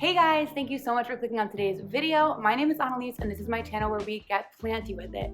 Hey guys, thank you so much for clicking on today's video. My name is Annalise and this is my channel where we get planty with it.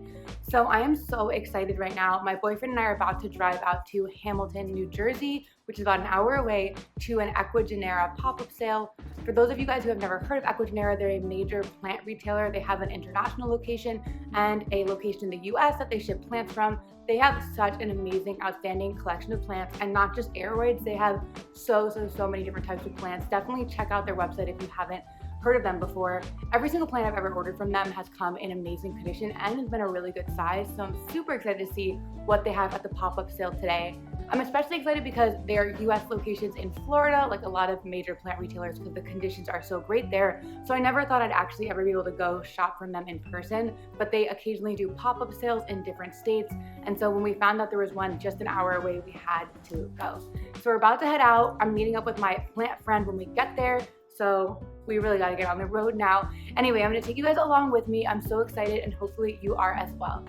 So I am so excited right now. My boyfriend and I are about to drive out to Hamilton, New Jersey, which is about an hour away, to an Ecuagenera pop-up sale. For those of you guys who have never heard of Ecuagenera, they're a major plant retailer. They have an international location and a location in the US that they ship plants from. They have such an amazing, outstanding collection of plants, and not just aeroids. They have so many different types of plants. Definitely check out their website if you haven't heard of them before. Every single plant I've ever ordered from them has come in amazing condition and has been a really good size. So I'm super excited to see what they have at the pop-up sale today. I'm especially excited because their US locations in Florida, like a lot of major plant retailers, because the conditions are so great there. So I never thought I'd actually ever be able to go shop from them in person, but they occasionally do pop-up sales in different states. And so when we found out there was one just an hour away, we had to go. So we're about to head out. I'm meeting up with my plant friend when we get there. So we really got to get on the road now. Anyway, I'm going to take you guys along with me. I'm so excited and hopefully you are as well.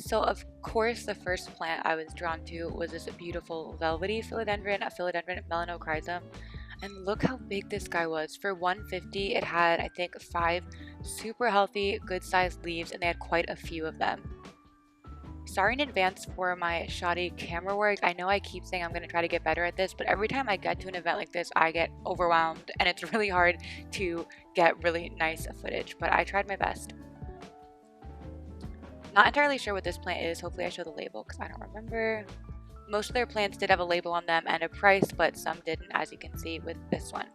So of course the first plant I was drawn to was this beautiful velvety philodendron, a Philodendron melanochrysum. And look how big this guy was. For $150, it had, I think, 5 super healthy, good sized leaves, and they had quite a few of them. Sorry in advance for my shoddy camera work. I know I keep saying I'm going to try to get better at this, but every time I get to an event like this, I get overwhelmed and it's really hard to get really nice footage, but I tried my best. Not entirely sure what this plant is. Hopefully I show the label because I don't remember. Most of their plants did have a label on them and a price, but some didn't, as you can see with this one.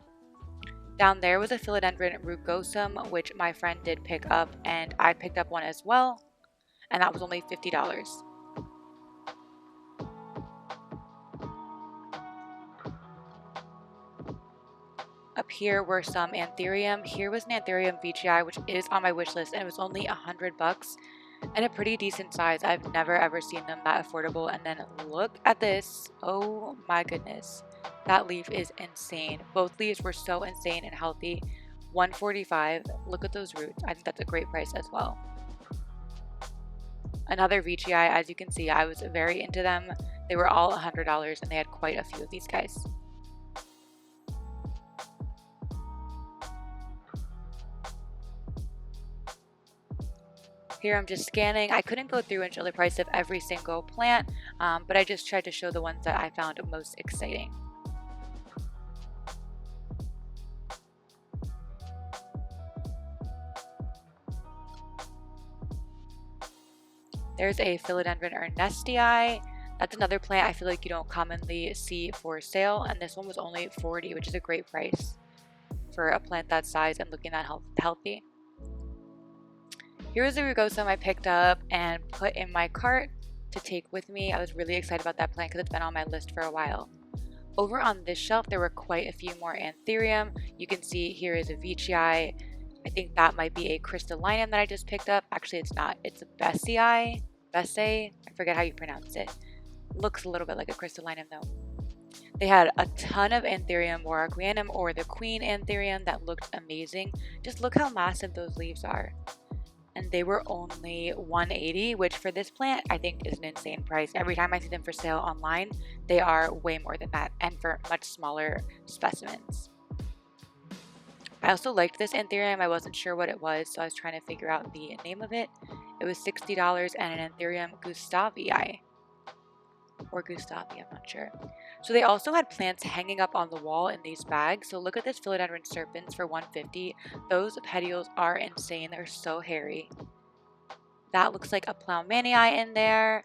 Down there was a Philodendron rugosum, which my friend did pick up, and I picked up one as well, and that was only $50. Up here were some anthurium. Here was an anthurium Viciana, which is on my wish list, and it was only $100 and a pretty decent size. I've never ever seen them that affordable. And then look at this. Oh my goodness, that leaf is insane. Both leaves were so insane and healthy. $145. Look at those roots. I think that's a great price as well. Another Viciana, as you can see, I was very into them. They were all $100 and they had quite a few of these guys. Here I'm just scanning. I couldn't go through and show the price of every single plant, but I just tried to show the ones that I found most exciting. There's a Philodendron Ernesti. That's another plant I feel like you don't commonly see for sale, and this one was only $40, which is a great price for a plant that size and looking that healthy. Here was the rugosum I picked up and put in my cart to take with me. I was really excited about that plant because it's been on my list for a while. Over on this shelf, there were quite a few more anthurium. You can see here is a Viciana. I think that might be a crystallinum that I just picked up. Actually, it's not. It's a Bessie. I forget how you pronounce it. Looks a little bit like a crystallinum though. They had a ton of anthurium warocqueanum, or the queen anthurium, that looked amazing. Just look how massive those leaves are. And they were only $180, which for this plant I think is an insane price. Every time I see them for sale online, they are way more than that, and for much smaller specimens. I also liked this anthurium. I wasn't sure what it was, so I was trying to figure out the name of it. It was $60 and an anthurium Gustavii. Or Gustavi, I'm not sure. So they also had plants hanging up on the wall in these bags. So look at this Philodendron serpens for $150. Those petioles are insane. They're so hairy. That looks like a Ploumanii in there.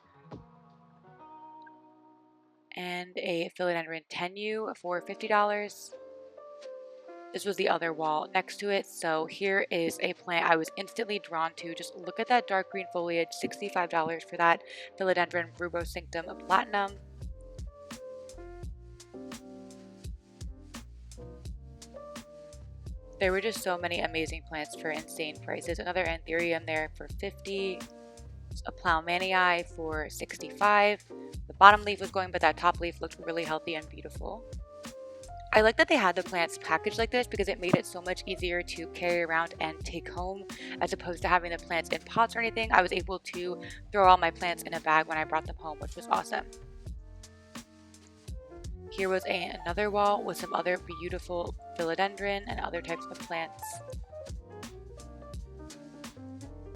And a Philodendron tenue for $50. This was the other wall next to it. So here is a plant I was instantly drawn to. Just look at that dark green foliage, $65 for that Philodendron rubocinctum platinum. There were just so many amazing plants for insane prices. Another anthurium there for 50, a Plowmanii for 65. The bottom leaf was going, but that top leaf looked really healthy and beautiful. I like that they had the plants packaged like this because it made it so much easier to carry around and take home as opposed to having the plants in pots or anything. I was able to throw all my plants in a bag when I brought them home, which was awesome. Here was another wall with some other beautiful philodendron and other types of plants.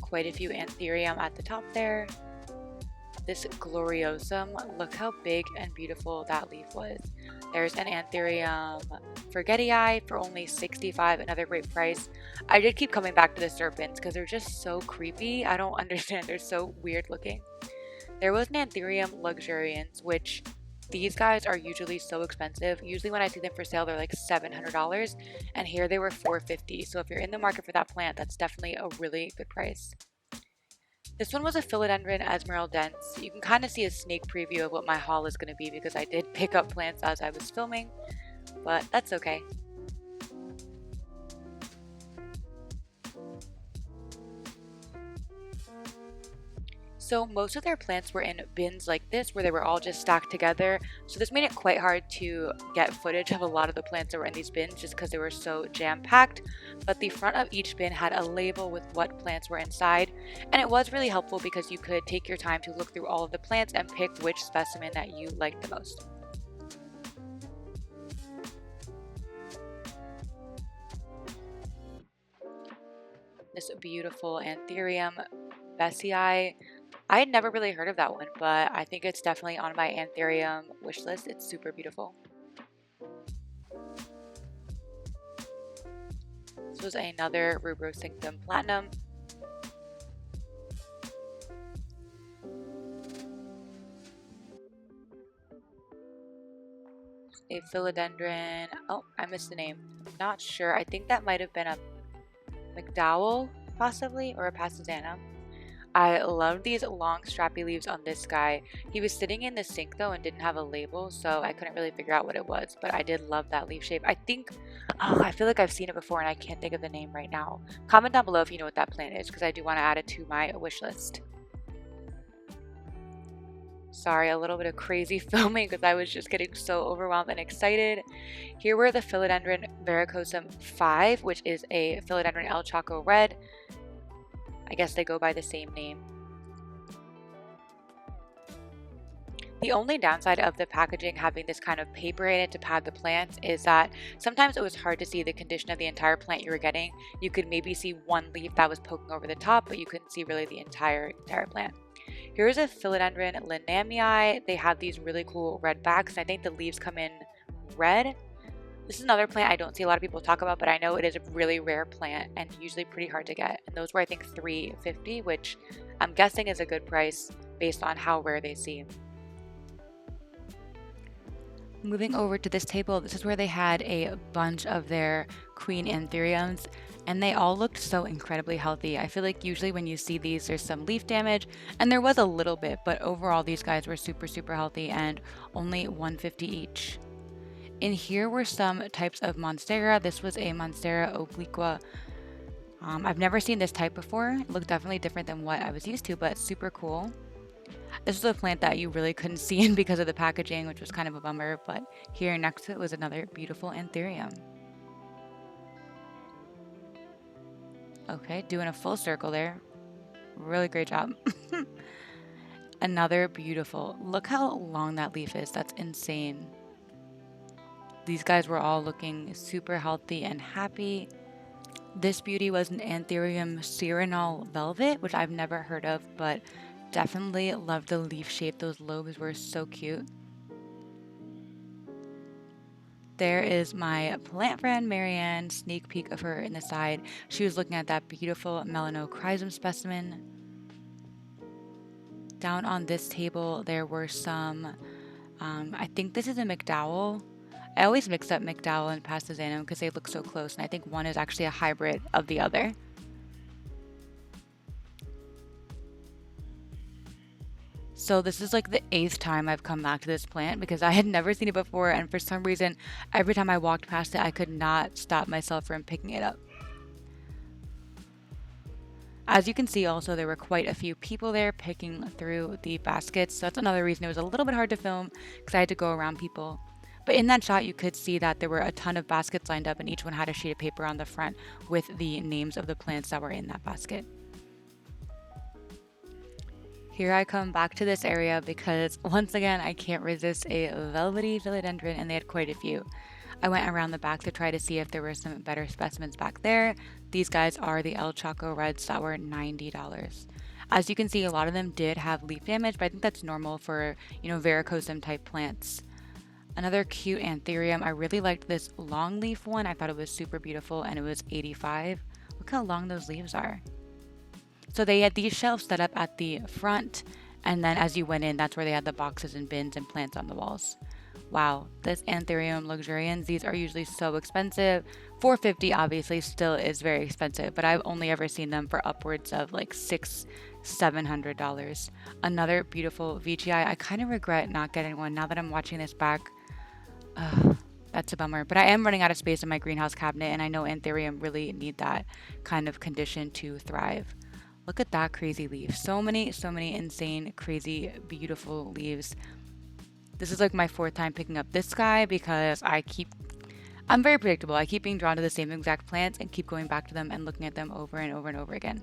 Quite a few anthurium at the top there. This gloriosum, look how big and beautiful that leaf was. There's an anthurium forgetii for only 65, another great price. I did keep coming back to the serpents because they're just so creepy. I don't understand, they're so weird looking. There was an anthurium luxurians, which these guys are usually so expensive. Usually when I see them for sale, they're like $700, and here they were $450. So if you're in the market for that plant, that's definitely a really good price. This one was a Philodendron Esmeralda. You can kind of see a sneak preview of what my haul is going to be because I did pick up plants as I was filming, but that's okay. So most of their plants were in bins like this where they were all just stacked together. So this made it quite hard to get footage of a lot of the plants that were in these bins just because they were so jam-packed. But the front of each bin had a label with what plants were inside. And it was really helpful because you could take your time to look through all of the plants and pick which specimen that you liked the most. This beautiful anthurium Besseii. I had never really heard of that one, but I think it's definitely on my anthurium wish list. It's super beautiful. This was another rubocinctum platinum. A philodendron. Oh, I missed the name. Not sure. I think that might have been a McDowell, possibly, or a Pasizanum. I love these long strappy leaves on this guy. He was sitting in the sink though and didn't have a label, so I couldn't really figure out what it was, but I did love that leaf shape. I feel like I've seen it before and I can't think of the name right now. Comment down below if you know what that plant is because I do want to add it to my wish list. Sorry, a little bit of crazy filming because I was just getting so overwhelmed and excited. Here were the Philodendron Varicosum 5, which is a Philodendron L Choco Red. I guess they go by the same name. The only downside of the packaging having this kind of paper in it to pad the plants is that sometimes it was hard to see the condition of the entire plant you were getting. You could maybe see one leaf that was poking over the top, but you couldn't see really the entire plant. Here's a Philodendron Linamii. They have these really cool red backs. I think the leaves come in red. This is another plant I don't see a lot of people talk about, but I know it is a really rare plant and usually pretty hard to get. And those were, I think, $350, which I'm guessing is a good price based on how rare they seem. Moving over to this table, this is where they had a bunch of their queen anthuriums, and they all looked so incredibly healthy. I feel like usually when you see these, there's some leaf damage, and there was a little bit, but overall these guys were super, super healthy and only $150 each. In here were some types of Monstera. This was a Monstera obliqua. I've never seen this type before. It looked definitely different than what I was used to, but super cool. This was a plant that you really couldn't see in because of the packaging, which was kind of a bummer, but here next to it was another beautiful anthurium. Okay, doing a full circle there. Really great job. Another beautiful. Look how long that leaf is. That's insane. These guys were all looking super healthy and happy. This beauty was an Anthurium Serenal Velvet, which I've never heard of, but definitely loved the leaf shape. Those lobes were so cute. There is my plant friend Marianne, sneak peek of her in the side. She was looking at that beautiful Melanochrysum specimen. Down on this table there were some, I think this is a McDowell. I always mix up McDowell and Pastazanum because they look so close, and I think one is actually a hybrid of the other. So this is like the 8th time I've come back to this plant because I had never seen it before, and for some reason, every time I walked past it, I could not stop myself from picking it up. As you can see also, there were quite a few people there picking through the baskets, so that's another reason it was a little bit hard to film because I had to go around people. But in that shot, you could see that there were a ton of baskets lined up, and each one had a sheet of paper on the front with the names of the plants that were in that basket. Here I come back to this area because once again, I can't resist a velvety philodendron, and they had quite a few. I went around the back to try to see if there were some better specimens back there. These guys are the L Choco Reds that were $90. As you can see, a lot of them did have leaf damage, but I think that's normal for, varicosum type plants. Another cute anthurium. I really liked this long leaf one. I thought it was super beautiful, and it was $85. Look how long those leaves are. So they had these shelves set up at the front, and then as you went in, that's where they had the boxes and bins and plants on the walls. Wow, this Anthurium luxurians, these are usually so expensive. $450 obviously still is very expensive, but I've only ever seen them for upwards of like $600-700. Another beautiful VGI. I kind of regret not getting one now that I'm watching this back. That's a bummer, but I am running out of space in my greenhouse cabinet, and I know Anthurium really need that kind of condition to thrive. Look at that crazy leaf. So many insane, crazy, beautiful leaves. This is like my 4th time picking up this guy because I'm very predictable. I keep being drawn to the same exact plants and keep going back to them and looking at them over and over and over again.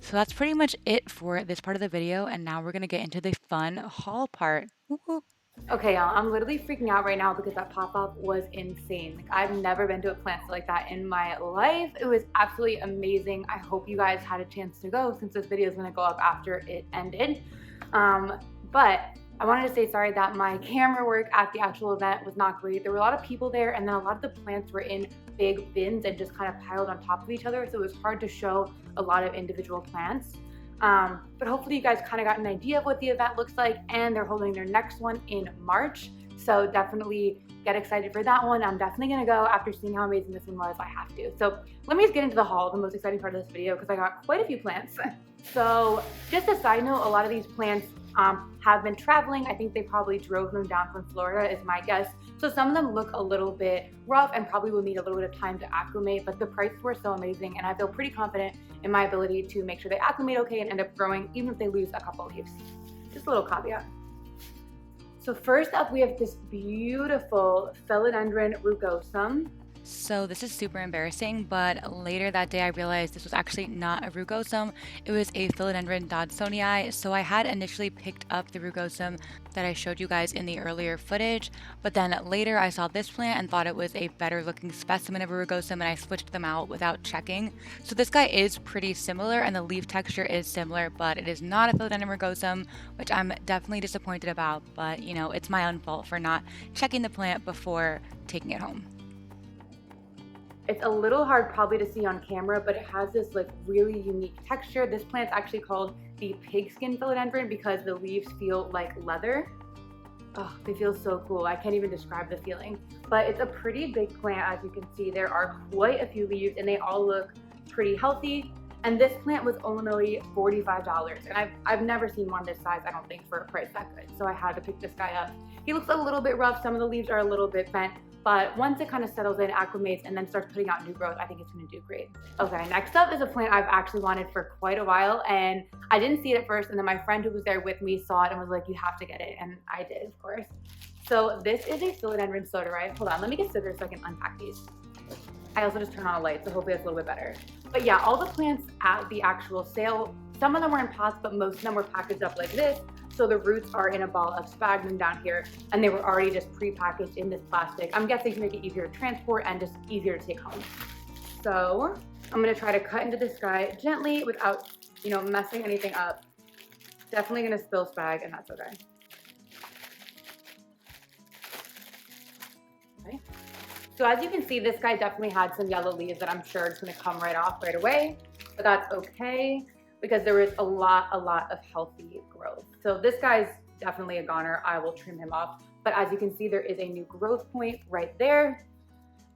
So that's pretty much it for this part of the video, and now we're going to get into the fun haul part. Woo-hoo. Okay, y'all, I'm literally freaking out right now because that pop-up was insane. Like, I've never been to a plant store like that in my life. It was absolutely amazing. I hope you guys had a chance to go since this video is going to go up after it ended. But I wanted to say sorry that my camera work at the actual event was not great. There were a lot of people there, and then a lot of the plants were in big bins and just kind of piled on top of each other, so it was hard to show a lot of individual plants. But hopefully you guys kind of got an idea of what the event looks like, and they're holding their next one in March. So definitely get excited for that one. I'm definitely going to go after seeing how amazing this one was. I have to. So let me just get into the haul, the most exciting part of this video, because I got quite a few plants. So just a side note, a lot of these plants have been traveling. I think they probably drove them down from Florida is my guess. So some of them look a little bit rough and probably will need a little bit of time to acclimate, but the prices were so amazing, and I feel pretty confident in my ability to make sure they acclimate okay and end up growing even if they lose a couple leaves. Just a little caveat. So first up, we have this beautiful Philodendron rugosum. So this is super embarrassing, but later that day I realized this was actually not a rugosum. It was a Philodendron Dodsonii. So I had initially picked up the rugosum that I showed you guys in the earlier footage, but then later I saw this plant and thought it was a better looking specimen of a rugosum, and I switched them out without checking. So this guy is pretty similar and the leaf texture is similar, but it is not a Philodendron rugosum, which I'm definitely disappointed about, but it's my own fault for not checking the plant before taking it home. It's a little hard probably to see on camera, but it has this like really unique texture. This plant's actually called the pigskin philodendron because the leaves feel like leather. Oh, they feel so cool. I can't even describe the feeling. But it's a pretty big plant, as you can see. There are quite a few leaves and they all look pretty healthy. And this plant was only $45. And I've never seen one this size, I don't think, for a price that good. So I had to pick this guy up. He looks a little bit rough. Some of the leaves are a little bit bent. But once it kind of settles in, acclimates, and then starts putting out new growth, I think it's going to do great. Okay, next up is a plant I've actually wanted for quite a while, and I didn't see it at first, and then my friend who was there with me saw it and was like, you have to get it, and I did, of course. So this is a Philodendron soda. Hold on, let me get scissors so I can unpack these. I also just turned on a light, so hopefully it's a little bit better. But yeah, all the plants at the actual sale, some of them were in pots, but most of them were packaged up like this. So the roots are in a ball of sphagnum down here, and they were already just pre-packaged in this plastic. I'm guessing to make it easier to transport and just easier to take home. So I'm gonna try to cut into this guy gently without, messing anything up. Definitely gonna spill spag, and that's okay. Okay. So as you can see, this guy definitely had some yellow leaves that I'm sure is gonna come right off right away, but that's okay, because there is a lot of healthy growth. So this guy's definitely a goner. I will trim him off. But but as you can see, there is a new growth point right there.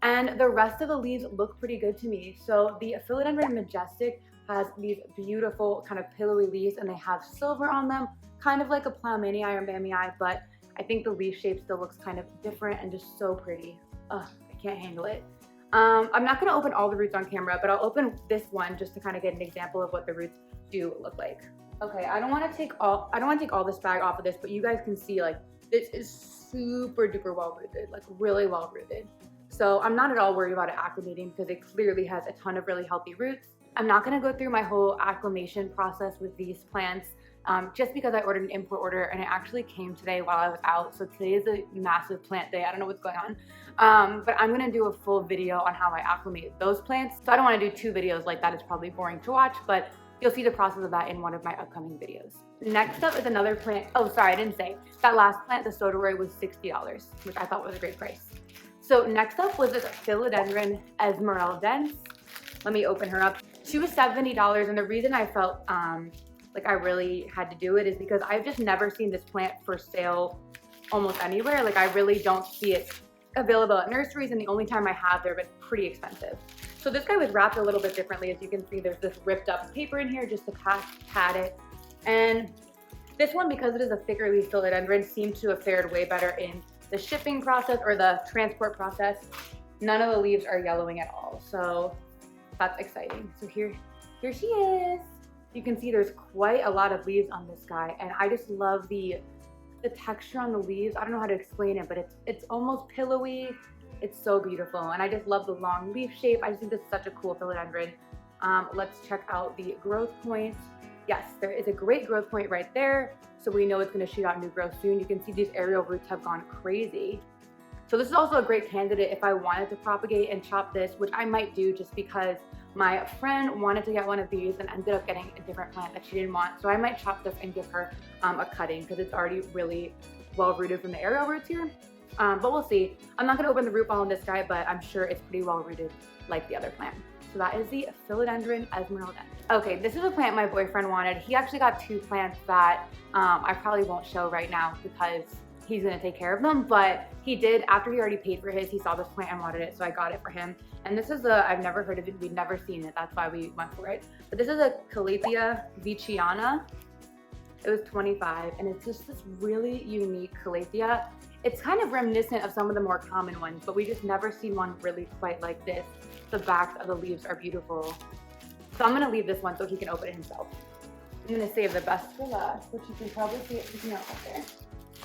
And the rest of the leaves look pretty good to me. So the Philodendron Majestic has these beautiful kind of pillowy leaves, and they have silver on them, kind of like a Ploumanii or Mamii, but I think the leaf shape still looks kind of different and just so pretty. Ugh, I can't handle it. I'm not gonna open all the roots on camera, but I'll open this one just to kind of get an example of what the roots do look like. Okay, I don't want to take all this bag off of this, but you guys can see like this is super duper well rooted, like really well rooted. So I'm not at all worried about it acclimating because it clearly has a ton of really healthy roots. I'm not gonna go through my whole acclimation process with these plants just because I ordered an import order and it actually came today while I was out. So today is a massive plant day. I don't know what's going on. But I'm gonna do a full video on how I acclimate those plants. So I don't wanna do 2 videos like that. It's probably boring to watch, but you'll see the process of that in one of my upcoming videos. Next up is another plant. Oh, sorry, I didn't say. That last plant, the Sodoray, was $60, which I thought was a great price. So next up was this Philodendron Esmeralda. Let me open her up. She was $70, and the reason I felt like I really had to do it is because I've just never seen this plant for sale almost anywhere. Like I really don't see it available at nurseries, and the only time I have, they're pretty expensive. So this guy was wrapped a little bit differently. As you can see, there's this ripped up paper in here just to pad it. And this one, because it is a thicker leaf philodendron, seemed to have fared way better in the shipping process or the transport process. None of the leaves are yellowing at all, so that's exciting. So here she is. You can see there's quite a lot of leaves on this guy, and I just love the texture on the leaves. I don't know how to explain it, but it's almost pillowy. It's so beautiful, and I just love the long leaf shape. I just think this is such a cool philodendron. Let's check out the growth points. Yes, there is a great growth point right there, so we know it's going to shoot out new growth soon. You can see these aerial roots have gone crazy. So this is also a great candidate if I wanted to propagate and chop this, which I might do just because my friend wanted to get one of these and ended up getting a different plant that she didn't want. So I might chop this and give her a cutting because it's already really well rooted from the aerial roots here. But we'll see. I'm not going to open the root ball on this guy, but I'm sure it's pretty well rooted like the other plant. So that is the Philodendron Esmeralda. Okay, this is a plant my boyfriend wanted. He actually got 2 plants that I probably won't show right now because he's gonna take care of them, but he did, after he already paid for his, he saw this plant and wanted it, so I got it for him. And this is I've never heard of it, we've never seen it, that's why we went for it. But this is a Calathea Viciana. It was $25, and it's just this really unique Calathea. It's kind of reminiscent of some of the more common ones, but we just never seen one really quite like this. The backs of the leaves are beautiful. So I'm gonna leave this one so he can open it himself. I'm gonna save the best for last, which you can probably see it sticking out up there.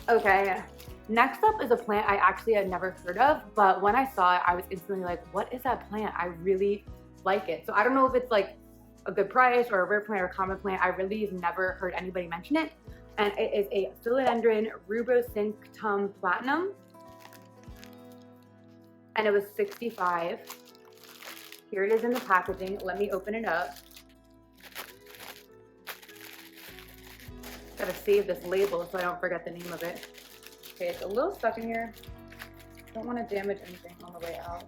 Okay, next up is a plant I actually had never heard of, but when I saw it, I was instantly like, what is that plant? I really like it. So I don't know if it's like a good price or a rare plant or a common plant. I really have never heard anybody mention it. And it is a Philodendron Rubocinctum Platinum. And it was $65. Here it is in the packaging. Let me open it up. Gotta save this label so I don't forget the name of it. Okay, it's a little stuck in here. Don't want to damage anything on the way out.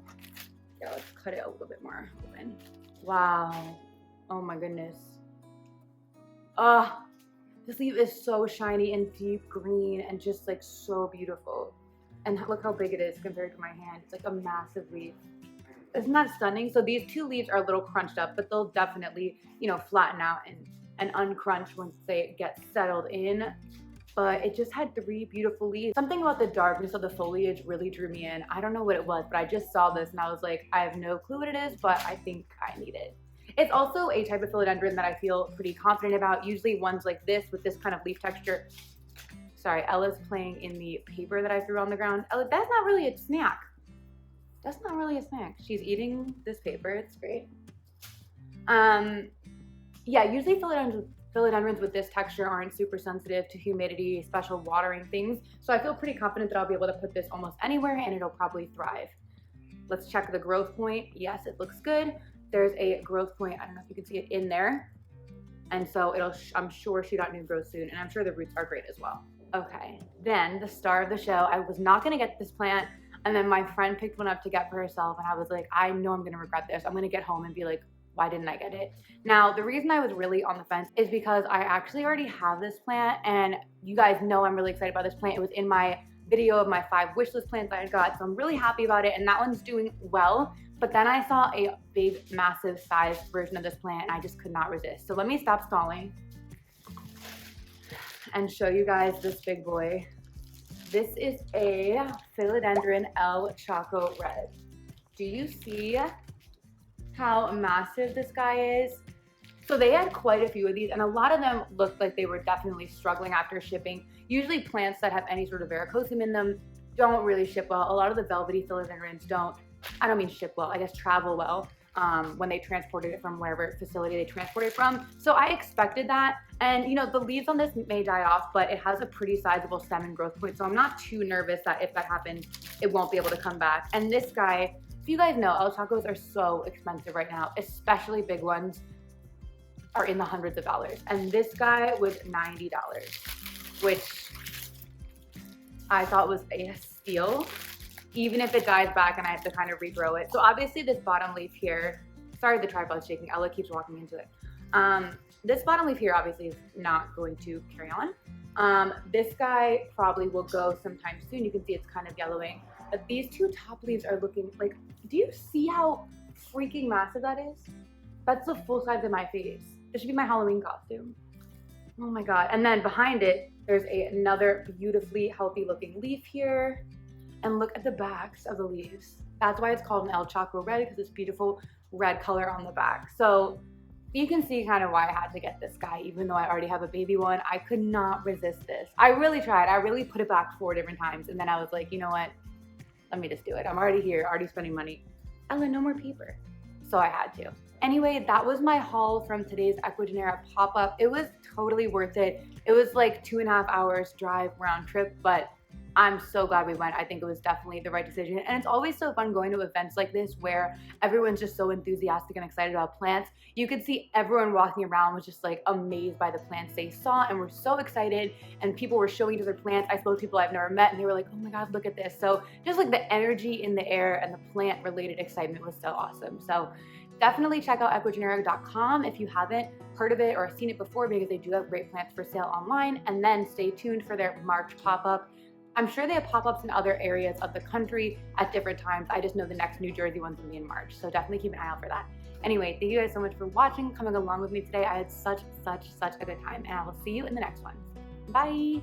Yeah, let's cut it a little bit more open. Wow. Oh my goodness. This leaf is so shiny and deep green and just like so beautiful. And look how big it is compared to my hand. It's like a massive leaf. Isn't that stunning? So these 2 leaves are a little crunched up, but they'll definitely, you know, flatten out and uncrunch once they get settled in. But it just had 3 beautiful leaves. Something about the darkness of the foliage really drew me in. I don't know what it was, but I just saw this and I was like, I have no clue what it is, but I think I need it. It's also a type of philodendron that I feel pretty confident about. Usually ones like this with this kind of leaf texture. Sorry, Ella's playing in the paper that I threw on the ground. Ella, that's not really a snack. That's not really a snack. She's eating this paper. It's great. Yeah, usually philodendrons with this texture aren't super sensitive to humidity, special watering things. So I feel pretty confident that I'll be able to put this almost anywhere and it'll probably thrive. Let's check the growth point. Yes, it looks good. There's a growth point. I don't know if you can see it in there. And so it'll, I'm sure, shoot out new growth soon. And I'm sure the roots are great as well. Okay, then the star of the show. I was not gonna get this plant. And then my friend picked one up to get for herself. And I was like, I know I'm gonna regret this. I'm gonna get home and be like, why didn't I get it? Now, the reason I was really on the fence is because I actually already have this plant. And you guys know I'm really excited about this plant. It was in my video of my 5 wishlist plants I got, so I'm really happy about it, and that one's doing well. But then I saw a big, massive size version of this plant, and I just could not resist. So let me stop stalling and show you guys this big boy. This is a Philodendron L Choco Red. Do you see how massive this guy is? So they had quite a few of these, and a lot of them looked like they were definitely struggling after shipping. Usually plants that have any sort of varicosium in them don't really ship well. A lot of the velvety philodendrons don't, I don't mean ship well, I guess travel well when they transported it from wherever facility they transported it from. So I expected that. And you know, the leaves on this may die off, but it has a pretty sizable stem and growth point. So I'm not too nervous that if that happens, it won't be able to come back. And this guy, if you guys know, El Chocos are so expensive right now, especially big ones are in the hundreds of dollars. And this guy was $90, which I thought was a steal, even if it dies back and I have to kind of regrow it. So obviously this bottom leaf here, sorry the tripod's shaking, Ella keeps walking into it. This bottom leaf here obviously is not going to carry on. This guy probably will go sometime soon. You can see it's kind of yellowing. But these 2 top leaves are looking like, do you see how freaking massive that is? That's the full size of my face. This should be my Halloween costume. Oh my God. And then behind it, there's another beautifully healthy looking leaf here. And look at the backs of the leaves. That's why it's called an El Choco Red, because it's beautiful red color on the back. So you can see kind of why I had to get this guy, even though I already have a baby one. I could not resist this. I really tried. I really put it back 4 different times. And then I was like, you know what? Let me just do it. I'm already here, already spending money. Ella, no more paper. So I had to. Anyway, that was my haul from today's Ecuagenera Pop Up. It was totally worth it. It was like 2.5 hours drive round trip, but I'm so glad we went. I think it was definitely the right decision. And it's always so fun going to events like this where everyone's just so enthusiastic and excited about plants. You could see everyone walking around was just like amazed by the plants they saw and were so excited, and people were showing each other plants. I spoke to people I've never met and they were like, oh my God, look at this. So just like the energy in the air and the plant related excitement was so awesome. So definitely check out ecuagenera.com if you haven't heard of it or seen it before, because they do have great plants for sale online. And then stay tuned for their March pop-up. I'm sure they have pop-ups in other areas of the country at different times. I just know the next New Jersey one's gonna be in March, so definitely keep an eye out for that. Anyway, thank you guys so much for watching, coming along with me today. I had such a good time, and I will see you in the next one. Bye.